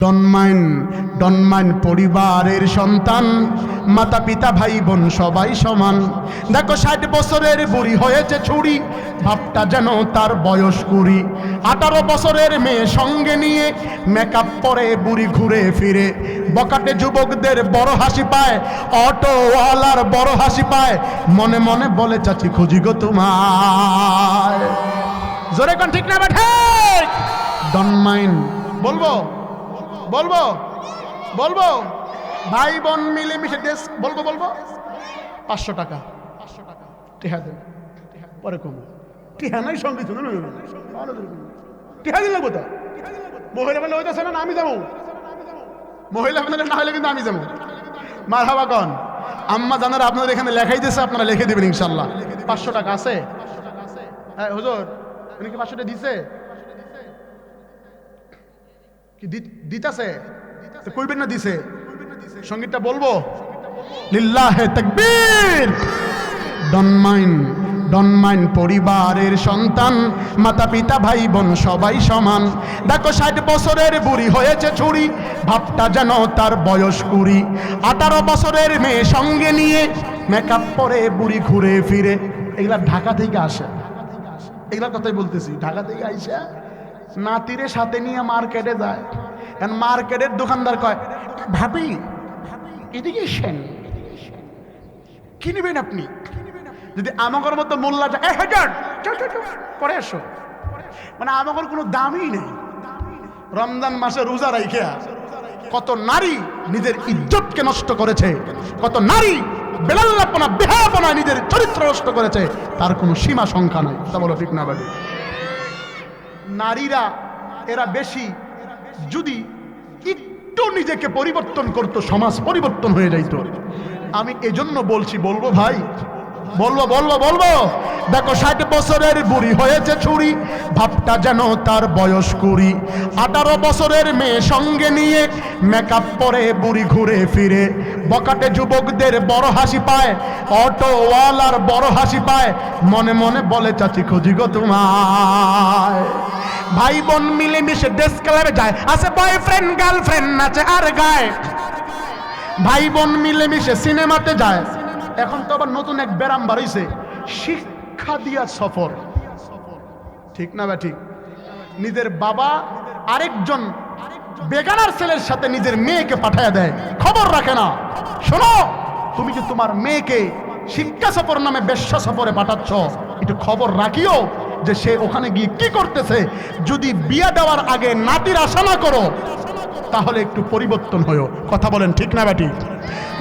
ডনমাইন পরিবারের সন্তান, মাতা পিতা ভাই বোন সবাই সমান। দেখো 60 বছরের বুড়ি হয়েছে ছুরি, ভাবটা যেন তার বয়স 20। 18 বছরের মেয়ে সঙ্গে নিয়ে মেকআপ পরে বুড়ি ঘুরে ফিরে। বকাটে যুবকদের বড় হাসি পায়, অটোওয়ালার বড় হাসি পায়, মনে মনে বলে চাচি খুঁজি গো তোমায়। জোরে কোন ঠিক না বা ঠিক? ডনমাইন বলবো ভাই বোন মিলেমিশে দেশ বলবো 500 টাকা টিহা দেন, পরে কমো টিহা নাই সঙ্গে টিহা দিন লাগবো। তো মহিলা মেলে হইতেছে না, আমি যাবো। মহিলা মেলে না হলে কিন্তু আমি যাবো। মারহাবা কন আম্মা জানারা আপনাদের এখানে লেখাই দিয়েছে, আপনারা লিখে দিবেন ইনশাল্লাহ। 500 টাকা আছে? হ্যাঁ হুজুর, উনি কি 500 টাকা দিছে? কি দিতাছে? তো কইবেন না দিছে? সঙ্গীতটা বলবো লিল্লাহে তাকবীর। ডনমাইন পরিবারের সন্তান, মাতা পিতা ভাই বোন সবাই সমান। দেখো 60 বছরের বুড়ি হয়েছে ছুরি, ভাবটা যেন তার বয়স 20। 18 বছরের মেয়ে সঙ্গে নিয়ে মেকআপ পরে বুড়ি ঘুরে ফিরে। এগুলা ঢাকা থেকে আসে, এগুলার কথাই বলতেছি। ঢাকা থেকে আইসা নাতিরে সাথে নিয়ে মার্কেটে যায়। কারণ মার্কেটের দোকানদার কয়, ভাবি এদিকে এসেন, কি নেবেন আপনি? যদি আমাগর মতো মোল্লাটা পরে আসো, মানে আমাগর কোনো দামই নেই। রমজান মাসে রোজা রাইখা কত নারী নিজের ইজ্জতকে নষ্ট করেছে, কত নারী বেলাল্লাপনা বেহায়াপনা নিজের চরিত্র নষ্ট করেছে, তার কোনো সীমা সংখ্যা নাই। তা বলো ঠিক না বাড়ি? নারীরা এরা বেশি যদি একটু নিজেকে পরিবর্তন করত, সমাজ পরিবর্তন হয়ে যাইত। আমি এজন্য বলছি, বলবো ভাই, বলবো। দেখো 60 বছরের বুড়ি হয়েছে ছুরি, ভাবটা যেন তার বয়স 20। 18 বছরের মেয়ে সঙ্গে নিয়ে মেকআপ পরে বুড়ি ঘুরে ফিরে। বকাটে যুবকদের বড় হাসি পায়, অটোওয়ালার বড় হাসি পায়, মনে মনে বলে চাচি খুঁজি গো তোমায়। ভাই বোন মিলেমিশে ডেস ক্লাবে যায়, আছে বয়ফ্রেন্ড গার্লফ্রেন্ড নাচে আর গায়। ভাই বোন মিলেমিশে সিনেমাতে যায়। এখন তো আবার নতুন এক ব্যারাম বাড়িছে, শিক্ষা দিয়া সফর। ঠিক না বা ঠিক? নিজের বাবা আরেকজন বেগানার ছেলের সাথে নিজের মেয়েকে পাঠায়া দেয়, খবর রাখে না। শোনো, তুমি যে তোমার মেয়েকে শিক্ষা সফর নামে বেশ্যা সফরে পাঠাচ্ছ, একটু খবর রাখিও যে সে ওখানে গিয়ে কি করতেছে। যদি বিয়ে দেওয়ার আগে নাতির আশা না করো, তাহলে একটু পরিবর্তন হয়েও। কথা বলেন ঠিক না ব্যাটি?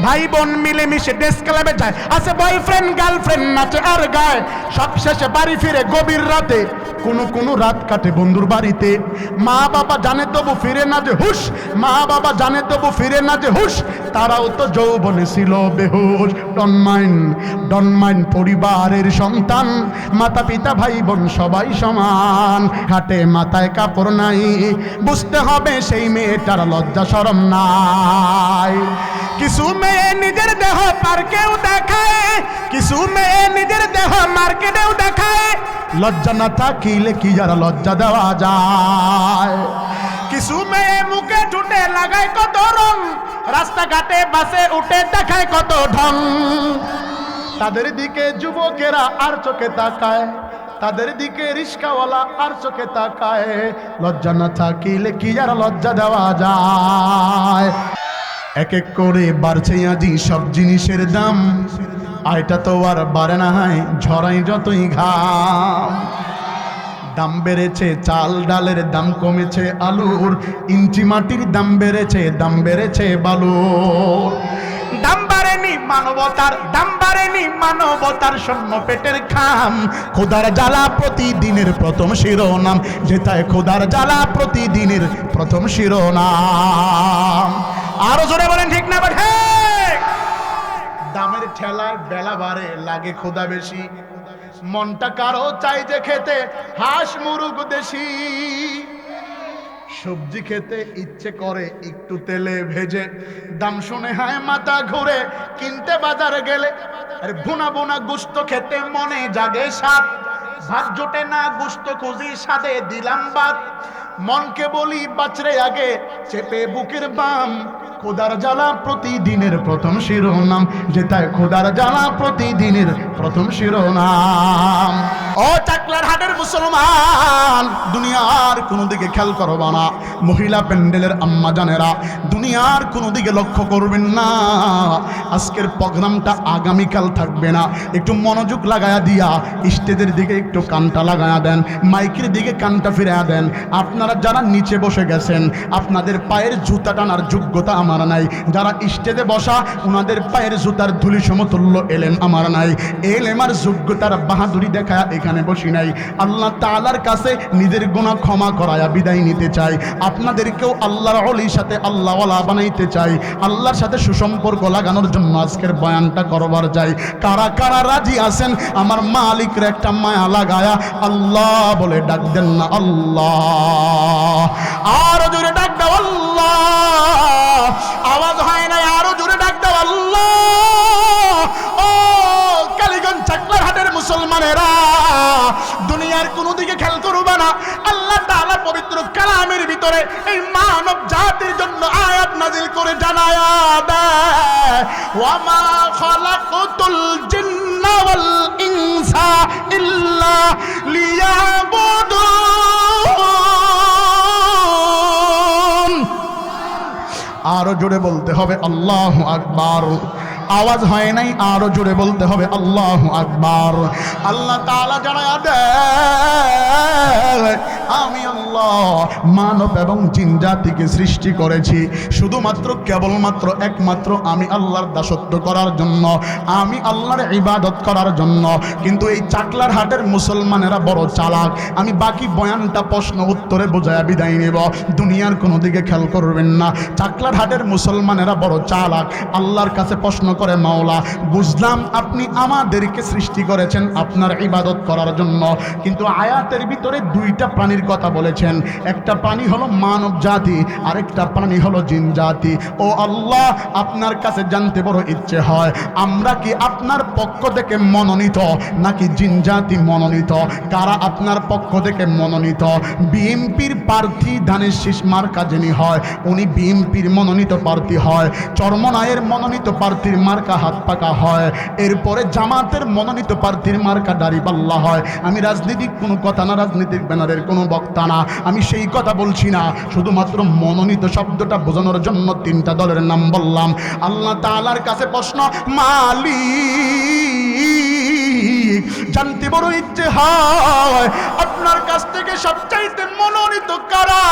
ভাই বোন মিলেমিশে ডেস ক্লাবে যায়, আছে বয়ফ্রেন্ড গার্লফ্রেন্ড নাচে আর গায়। সব শেষে বাড়ি ফিরে গভীর রাতে, কোনো রাত কাটে বন্ধুর বাড়িতে। মা বাবা জানে তবু ফিরে না যে হুশ, মা বাবা জানে তবু ফিরে না যে হুশ, তারাও তো যৌবনে ছিল বেহুশ। ডনমাইন পরিবারের সন্তান, মাতা পিতা ভাই বোন সবাই সমান। হাটে মাথায় কাপড় নাই, বুঝতে হবে সেই মেয়েটার লজ্জা শরম নাই। কিছু মেয়ে নিজের দেহ পার্কেও দেখায়, কিছু মেয়ে নিজের দেহ মার্কেটেও দেখায়। লজ্জা না থাকিলে কি যারা লজ্জা দেওয়া যায়। কিছু মেয়ে মুখে ঠুটে লাগায় কত রং, রাস্তাঘাটে বাসে উঠে দেখায় কত ঢং। তাদের দিকে যুবকেরা আর চোখে তাকায়, তাদের দিকে রিস্কাওয়ালা আর চোখে তাকায়। লজ্জা না থাকিলে কি যারা লজ্জা দেওয়া যায়। এক এক করে বাড়ছে আজি সব জিনিসের দাম, আয়টা তো আর বাড়ে না, হয় ঝরাই যতই ঘাম। দাম বেড়েছে চাল ডালের, দাম কমেছে আলুর, ইঞ্চি মাটির দাম বেড়েছে বালুর। দাম বাড়েনি মানবতার, দাম বাড়েনি মানবতার, শূন্য পেটের খাম। খোদার জ্বালা প্রতিদিনের প্রথম শিরোনাম, যেটায় খোদার জ্বালা প্রতিদিনের প্রথম শিরোনাম। আরো জোরে বলেন ঠিক না বাঠে? দামের ঠেলায় বেলা বাড়ে, লাগে খোদা বেশি। মনটা কারো চাই যে খেতে হাঁস মুরগ দেশি। সবজি খেতে ইচ্ছে করে একটু তেলে ভেজে, দাম শুনে হায় মাথা ঘুরে কিনতে বাজার গেলে। আরে ভুনা ভুনা গোশত খেতে মনে জাগে স্বাদ, ভাত জোটে না গোশত খুঁজি স্বাদে দিলাম বাদ। মনকে বলি বাঁচরে আগে চেপে বুকের বাম, খোদার জ্বালা প্রতিদিনের প্রথম শিরোনাম, যেটায় খোদার জ্বালা প্রতিদিনের প্রথম শিরোনাম। ও চাকলার হাটের মুসলমান, দুনিয়ার কোনো দিকে খেয়াল করবা না। মহিলা প্যান্ডেলের আম্মা জানেরা, দুনিয়ার কোনো দিকে লক্ষ্য করবেন না। আজকের প্রোগ্রামটা আগামীকাল থাকবে না, একটু মনোযোগ লাগায়া দিয়া স্টেজের দিকে একটু কানটা লাগায়া দেন, মাইকের দিকে কানটা ফিরায়া দেন। আপনারা যারা নিচে বসে গেছেন, আপনাদের পায়ের জুতা টানার যোগ্যতা আমার নাই। যারা স্টেজে বসা, ওনাদের পায়ের জুতার ধুলি সমতুল্য এলেম আমার নাই। এলেম আর যোগ্যতার বাহাদুরি দেখায় এখানে বসি নাই। আল্লাহ তাআলার কাছে নিজের গুনাহ ক্ষমা করায়া বিদায় নিতে চাই। আপনাদেরকেও আল্লাহর ওলির সাথে আল্লাহওয়ালা বানাইতে চাই। আল্লাহর সাথে সুসম্পর্ক লাগানোর জন্য আজকের বয়ানটা করবার চাই। কারা কারা রাজি আছেন আমার মালিকের একটা মায়া লাগায়া আল্লাহ বলে ডাক দেন না? আল্লাহ, আরো জোরে ডাক দাও আল্লাহ। আওয়াজ হয় না, আরো জোরে ডাক দাও আল্লাহ। ও কালীগঞ্জ চাকলার হাটের মুসলমানেরা, দুনিয়ার কোনো দিকে খেয়াল করবা না। আল্লাহ তাআলা পবিত্র কালামের ভিতরে এই মানব জাতির জন্য আয়াত নাজিল করে জানায়া দেয়, ওয়া মা খালাকাতুল জিন্না ওয়াল ইনসা ইল্লা লিয়াবুদুন। আরো জোরে বলতে হবে আল্লাহু আকবার। আওয়াজ হয় নাই, আরো জোরে বলতে হবে আল্লাহু আকবার। আল্লাহ তাআলা জানায়া দেয়, আমি আল্লাহ মানব এবং জিন জাতিকে সৃষ্টি করেছি শুধুমাত্র কেবলমাত্র একমাত্র আমি আল্লাহর দাসত্ব করার জন্য, আমি আল্লাহর ইবাদত করার জন্য। কিন্তু এই চাকলার হাটের মুসলমানেরা বড় চালাক। আমি বাকি বয়ানটা প্রশ্ন উত্তরে বোঝায়া বিদায় নেব, দুনিয়ার কোনো দিকে খেয়াল করবেন না। চাকলার হাটের মুসলমানেরা বড় চালাক। আল্লাহর কাছে প্রশ্ন করে, মাওলা বুঝলাম আপনি আমাদেরকে সৃষ্টি করেছেন আপনার ইবাদত করার জন্য, কিন্তু আয়াতের ভিতরে দুইটা প্রাণীর কথা বলেছেন। একটা প্রাণী হলো মানব জাতি, আরেকটা প্রাণী হলো জিন জাতি। ও আল্লাহ, আপনার কাছে জানতে বড় ইচ্ছে হয়, আমরা কি আপনার পক্ষ থেকে মনোনীত নাকি জিন জাতি মনোনীত? কারা আপনার পক্ষ থেকে মনোনীত? বিএনপির প্রার্থী ধানের শীষ মার্কা যিনি হয় উনি বিএনপির মনোনীত প্রার্থী হয়। চরমনায়ের মনোনীত প্রার্থীর মার্কা হাত পাকা হয়। এরপরে জামাতের মনোনীত প্রার্থীর মার্কা দাড়িপাল্লা হয়। আমি রাজনীতিক কোনো কথা না, রাজনীতিক ব্যানারের কোনো বক্তা না, আমি সেই কথা বলছি না। শুধুমাত্র মনোনীত শব্দটা বোঝানোর জন্য তিনটা দলের নাম বললাম। আল্লাহ তাআলার কাছে প্রশ্ন, মালিক জানতে বড় ইচ্ছে হয় আপনার কাছ থেকে সবচাইতে মনোনীত কারা,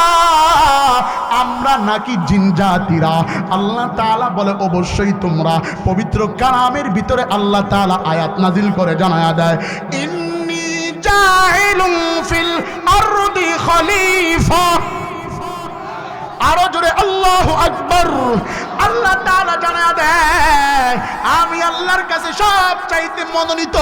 আমরা নাকি জিন জাতিরা? আল্লাহ তাআলা বলে, অবশ্যই তোমরা। পবিত্র কালামের ভিতরে আল্লাহ তাআলা আয়াত নাজিল করে জানায়া দেয়, ইন্নী জাইলুন ফিল আরদি খলিফা। আরো জোরে আল্লাহু আকবার। আল্লাহ তাআলা জানায়া দেয়, আমি আল্লাহর কাছে সব চাইতে মনোনীত,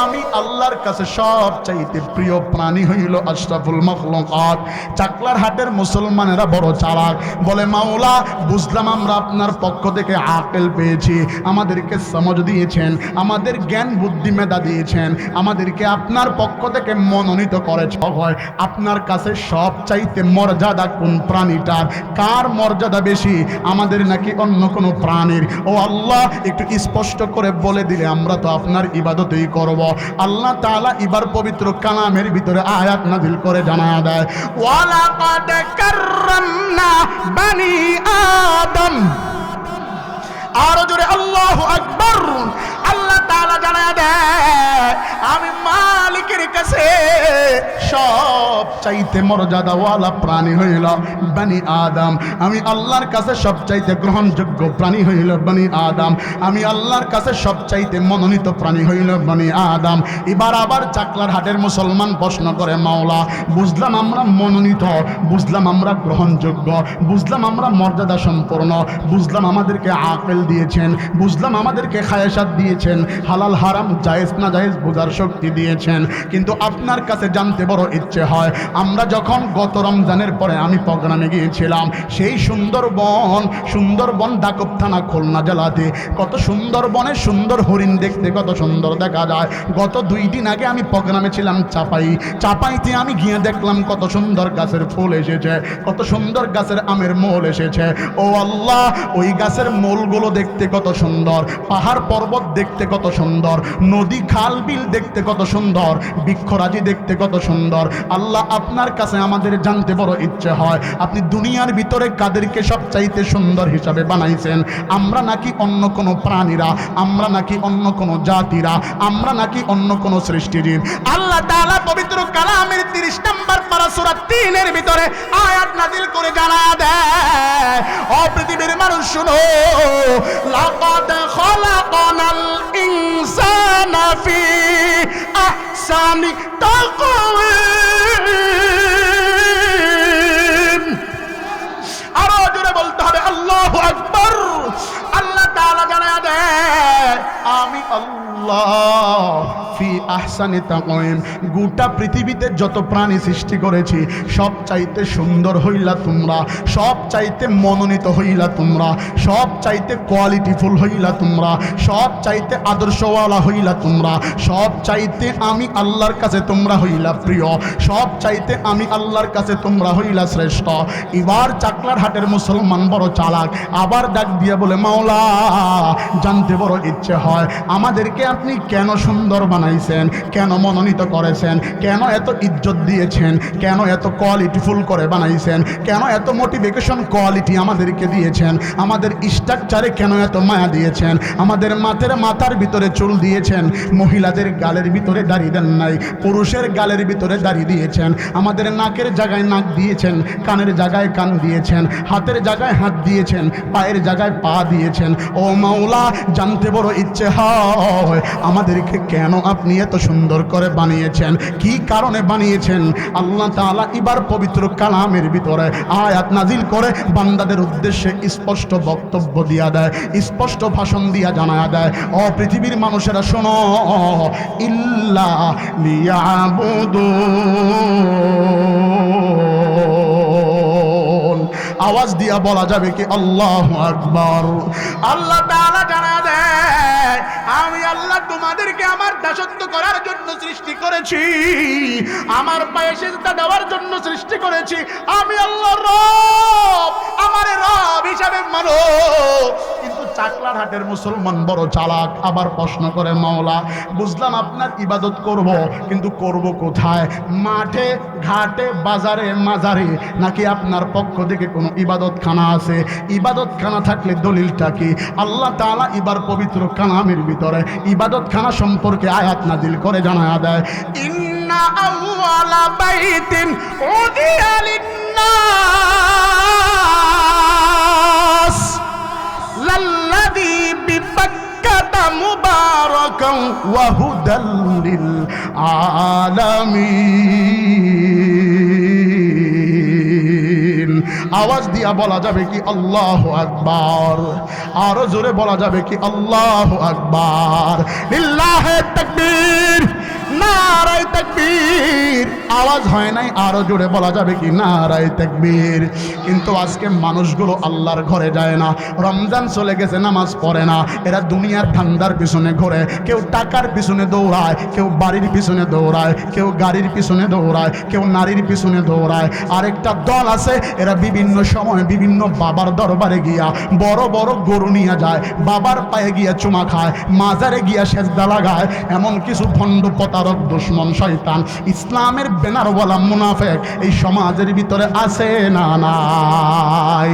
আমি আল্লাহর কাছে সব চাইতে প্রিয় প্রাণী হইল আশরাফুল মাখলুকাত। চাকলার হাটের মুসলমানেরা বড় চালাক। বলে, মাওলা বুঝলাম আমরা আপনার পক্ষ থেকে আকল পেয়েছি, আমাদেরকে সমঝ দিয়েছেন, আমাদের জ্ঞান বুদ্ধি মেধা দিয়েছেন, আমাদেরকে আপনার পক্ষ থেকে মনোনীত করেছ। হয় আপনার কাছে সব চাইতে মর্যাদা কোন প্রাণীটার? কার মর্যাদা বেশি, আমাদের নাকি অন্য কোনো প্রাণীর? ও আল্লাহ, একটু স্পষ্ট করে বলে দিলে আমরা তো আপনার ইবাদতই করব। আল্লাহ তাআলা এবার পবিত্র কালামের ভিতরে আয়াত নাযিল করে জানায়া দেয়, ওয়ালাকাদ কাররামনা বানি আদম। আরো জোরে আল্লাহু আকবার। আল্লাহ তাআলা জানায়া দেয়, আমি মালিকের কাছে সব চাইতে মর্যাদাওয়ালা প্রাণী হইল বনি আদম। আমি আল্লাহর কাছে সব চাইতে গ্রহণযোগ্য প্রাণী হইল বনি আদম। আমি আল্লাহর কাছে সব চাইতে মনোনীত প্রাণী হইল বনি আদম। এবার আবার চাকলার হাটের মুসলমান প্রশ্ন করে, মাওলা বুঝলাম আমরা মনোনীত, বুঝলাম আমরা গ্রহণযোগ্য, বুঝলাম আমরা মর্যাদা সম্পন্ন, বুঝলাম আমাদেরকে আকল দিয়েছেন, বুঝলাম আমাদেরকে খায়েশাত দিয়েছেন, হালাল হারাম জায়েজ না জায়েজ বোঝার শক্তি দিয়েছেন, শুনেছেন, কিন্তু আপনার কাছে জানতে বড় ইচ্ছে হয়। আমরা যখন গত রমজানের পরে আমি প্রোগ্রামে গিয়েছিলাম, সেই সুন্দরবন ডাকব থানা খুলনা জেলাতে, কত সুন্দরবনের সুন্দর হরিণ দেখতে কত সুন্দর দেখা যায়। গত 2 দিন আগে আমি প্রোগ্রামে ছিলাম চাপাইতে আমি গিয়ে দেখলাম কত সুন্দর গাছের ফুল এসেছে, কত সুন্দর গাছের আমের মোল এসেছে। ও আল্লাহ, ওই গাছের মোলগুলো দেখতে কত সুন্দর, পাহাড় পর্বত দেখতে কত সুন্দর, নদী খাল বিল দেখতে কত সুন্দর, বৃক্ষরাজি দেখতে কত সুন্দর। আল্লাহ, আপনার কাছে আমাদের জানতে বড় ইচ্ছে হয়, আপনি দুনিয়ার ভিতরে কাদেরকে সবচাইতে সুন্দর হিসাবে বানাইছেন? আমরা নাকি অন্য কোনো প্রাণীরা? আমরা নাকি অন্য কোনো জাতিরা? আমরা নাকি অন্য কোনো সৃষ্টিজীব? আল্লাহ তাআলা পবিত্র কালামের 30 নম্বর পারা সূরা 3 এর ভিতরে আয়াত নাযিল করে জানা দেয়, ও পৃথিবীর মানুষ শুনো, লাকাদ খালাকনাল ইনসানা ফি আহসানি তাকওয়িম। আরো জোরে বলতে হবে আল্লাহু আকবার। আল্লাহ তাআলা জানায়া দেয়, আমি আল্লাহ ফি আহসানি তাকওয়িম, গোটা পৃথিবীতে যত প্রাণী সৃষ্টি করেছি সব চাইতে সুন্দর হইলা তোমরা, সব চাইতে মনোনীত হইলা তোমরা, সব চাইতে কোয়ালিটিফুল হইলা তোমরা, সব চাইতে আদর্শওয়ালা হইলা তোমরা, সব চাইতে আমি আল্লাহর কাছে তোমরা হইলা প্রিয়, সব চাইতে আমি আল্লাহর কাছে তোমরা হইলা শ্রেষ্ঠ। এবার চাকলার হাটের মুসলমান বড় চালাক, আবার ডাক দিয়ে বলে, মাওলা, জানতে বড় ইচ্ছে হয় আমাদেরকে আপনি কেন সুন্দর বানাইছেন, কেন মনোনীত করেছেন, কেন এত ইজ্জত দিয়েছেন, কেন এত কোয়ালিটিফুল করে বানাইছেন, কেন এত মোটিভেশন কোয়ালিটি আমাদেরকে দিয়েছেন, আমাদের স্ট্রাকচারে কেন এত মায়া দিয়েছেন, আমাদের মাথার ভিতরে চুল দিয়েছেন, মহিলাদের গালের ভিতরে দাড়ি দেন নাই, পুরুষের গালের ভিতরে দাড়ি দিয়েছেন, আমাদের নাকের জায়গায় নাক দিয়েছেন, কানের জায়গায় কান দিয়েছেন, হাতের জায়গায় হাত দিয়েছেন, পায়ের জায়গায় পা দিয়েছেন। ও মাওলা, জানতে বড় ইচ্ছে হয় আমাদেরকে কেন আপনি এত সুন্দর করে বানিয়েছেন, কি কারণে বানিয়েছেন? আল্লাহ তাআলা এবার পবিত্র কালামের ভিতরে আয়াত নাজিল করে বান্দাদের উদ্দেশ্যে স্পষ্ট বক্তব্য দিয়া দেয়, স্পষ্ট ভাষণ দিয়া জানায়া দেয়, ও পৃথিবীর মানুষেরা শোনো, ইল্লা লিয়াবুদুন। আওয়াজ দিয়া বলা যাবে কি আল্লাহু আকবার। আল্লাহ তাআলা জানায়া দেয়, আমি আল্লাহ তোমাদেরকে আমার দাসত্ব করার জন্য সৃষ্টি করেছি, আমার পায়ে সিজদা দেওয়ার জন্য সৃষ্টি করেছি। আমি আল্লাহ রব, আমার রব হিসাবে মানো। কিন্তু চাকলার হাটের মুসলমান বড় চালাক, আবার প্রশ্ন করে, মাওলা, বুঝলাম আপনার ইবাদত করব, কিন্তু করব কোথায়? মাঠে, ঘাটে, বাজারে, মাজারে, নাকি আপনার পক্ষ থেকে কোনো ইবাদতখানা আছে? ইবাদতখানা থাকলে দলিলটা কি? আল্লাহ তাআলা এবার পবিত্র কালামের ভিতরে ইবাদতখানা সম্পর্কে আয়াত নাজিল করে জানায়া দেয়, ইন্না আউওয়ালা বাইতিন উদিয়া লিন্নাস লাল্লাযী বিবাক্কাতা মুবারাকান ওয়া হুদাল লিল আলামিন। আওয়াজ দিয়া বলা যাবে কি আল্লাহু আকবার। আরো জোরে বলা যাবে কি আল্লাহু আকবার। লিল্লাহি তাকবীর, নারায়ে তাকবীর। আওয়াজ হয় নাই, আরো জোরে বলা যাবে কি নারায়ে তাকবীর। কিন্তু আজকে মানুষগুলো আল্লাহর ঘরে যায় না, রমজান চলে গেছে, নামাজ পড়ে না, এরা দুনিয়ার ধান্দার পিছনে ঘোরে। কেউ টাকার পিছনে দৌড়ায়, কেউ বাড়ির পিছনে দৌড়ায়, কেউ গাড়ির পিছনে দৌড়ায়, কেউ নারীর পিছনে দৌড়ায়। আরেকটা দল আছে, এরা বিভিন্ন সময় বিভিন্ন বাবার দরবারে গিয়া বড় বড় গরু নিয়ে যায়, বাবার পায়ে গিয়া চুমা খায়, মাজারে গিয়া সেজদা লাগায়। এমন কিছু ভণ্ড প্রতারক দুশমন শয়তান, ইসলামের ব্যানারওয়ালা মুনাফিক এই সমাজের ভিতরে আছে না নাই?